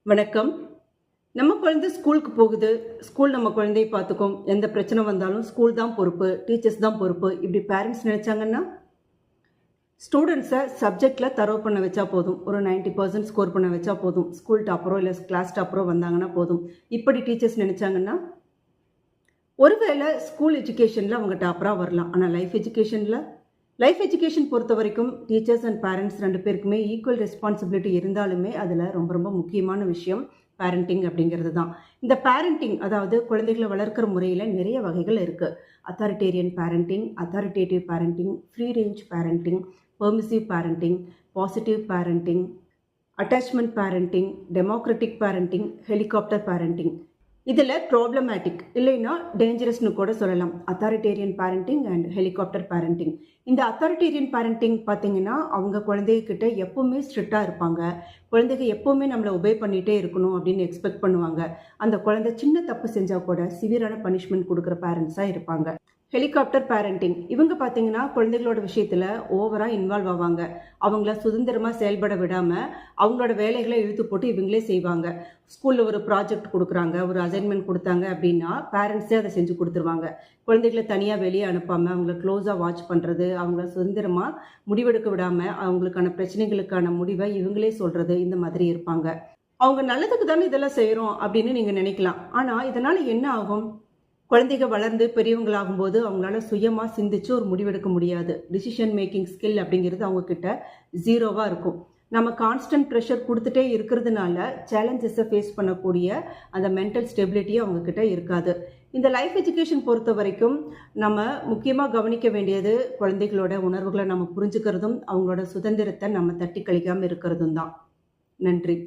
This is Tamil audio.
வணக்கம். நம்ம குழந்தை ஸ்கூலுக்கு போகுது. ஸ்கூல் நம்ம குழந்தைய பார்த்துக்கும். எந்த பிரச்சனை வந்தாலும் ஸ்கூல் தான் பொறுப்பு, டீச்சர்ஸ் தான் பொறுப்பு. இப்படி பேரண்ட்ஸ் நினைச்சாங்கன்னா, ஸ்டூடெண்ட்ஸை சப்ஜெக்டில் தரவு பண்ண வச்சா போதும். ஒரு 90% ஸ்கோர் பண்ண வச்சா போதும். ஸ்கூல் டாப்பரோ இல்லை கிளாஸ் டாப்பரோ வந்தாங்கன்னா போதும். இப்படி டீச்சர்ஸ் நினைச்சாங்கன்னா, ஒருவேளை ஸ்கூல் எஜுகேஷனில் அவங்க டாப்பராக வரலாம். ஆனால் லைஃப் எஜுகேஷன் பொறுத்த வரைக்கும் டீச்சர்ஸ் அண்ட் பேரண்ட்ஸ் ரெண்டு பேருக்குமே ஈக்குவல் ரெஸ்பான்சிபிலிட்டி இருந்தாலுமே அதில் ரொம்ப ரொம்ப முக்கியமான விஷயம் பேரண்டிங் அப்படிங்கிறது தான். இந்த பேரண்டிங், அதாவது குழந்தைகளை வளர்க்குற முறையில் நிறைய வகைகள் இருக்குது. Authoritarian parenting, authoritative parenting, free range parenting, permissive parenting, positive parenting, attachment parenting, democratic parenting, helicopter parenting. இதில் ப்ராப்ளமேட்டிக் இல்லைன்னா டேஞ்சரஸ்னு கூட சொல்லலாம். Authoritarian parenting and helicopter parenting. இந்த அத்தாரிட்டேரியன் பேரண்டிங் பார்த்தீங்கன்னா, அவங்க குழந்தைகிட்ட எப்போவுமே ஸ்ட்ரிக்டாக இருப்பாங்க. குழந்தைங்க எப்போவுமே நம்மளை ஒபே பண்ணிகிட்டே இருக்கணும் அப்படின்னு எக்ஸ்பெக்ட் பண்ணுவாங்க. அந்த குழந்தை சின்ன தப்பு செஞ்சால் கூட சிவியரான பனிஷ்மெண்ட் கொடுக்குற பேரண்ட்ஸாக இருப்பாங்க. ஹெலிகாப்டர் பேரண்டிங், இவங்க பார்த்தீங்கன்னா குழந்தைகளோட விஷயத்தில் ஓவராக இன்வால்வ் ஆவாங்க. அவங்கள சுதந்திரமாக செயல்பட விடாமல் அவங்களோட வேலைகளை இழுத்து போட்டு இவங்களே செய்வாங்க. ஸ்கூலில் ஒரு ப்ராஜெக்ட் கொடுக்குறாங்க, ஒரு அசைன்மெண்ட் கொடுத்தாங்க அப்படின்னா பேரண்ட்ஸே அதை செஞ்சு கொடுத்துருவாங்க. குழந்தைகளை தனியாக வெளியே அனுப்பாமல் அவங்கள க்ளோஸாக வாட்ச் பண்ணுறது, அவங்கள சுதந்திரமாக முடிவெடுக்க விடாமல் அவங்களுக்கான பிரச்சனைகளுக்கான முடிவை இவங்களே சொல்கிறது, இந்த மாதிரி இருப்பாங்க. அவங்க நல்லதுக்கு தானே இதெல்லாம் செய்கிறோம் அப்படின்னு நீங்கள் நினைக்கலாம். ஆனால் இதனால் என்ன ஆகும்? குழந்தைங்க வளர்ந்து பெரியவங்களாகும்போது அவங்களால சுயமாக சிந்திச்சு ஒரு முடிவெடுக்க முடியாது. டிசிஷன் மேக்கிங் ஸ்கில் அப்படிங்கிறது அவங்கக்கிட்ட ஜீரோவாக இருக்கும். நம்ம கான்ஸ்டன்ட் ப்ரெஷர் கொடுத்துட்டே இருக்கிறதுனால சேலஞ்சஸை ஃபேஸ் பண்ணக்கூடிய அந்த மென்டல் ஸ்டெபிலிட்டியும் அவங்கக்கிட்ட இருக்காது. இந்த லைஃப் எஜுகேஷன் பொறுத்த வரைக்கும் நம்ம முக்கியமாக கவனிக்க வேண்டியது குழந்தைகளோட உணர்வுகளை நம்ம புரிஞ்சுக்கிறதும் அவங்களோட சுதந்திரத்தை நம்ம தட்டி கழிக்காமல் இருக்கிறதும் தான். நன்றி.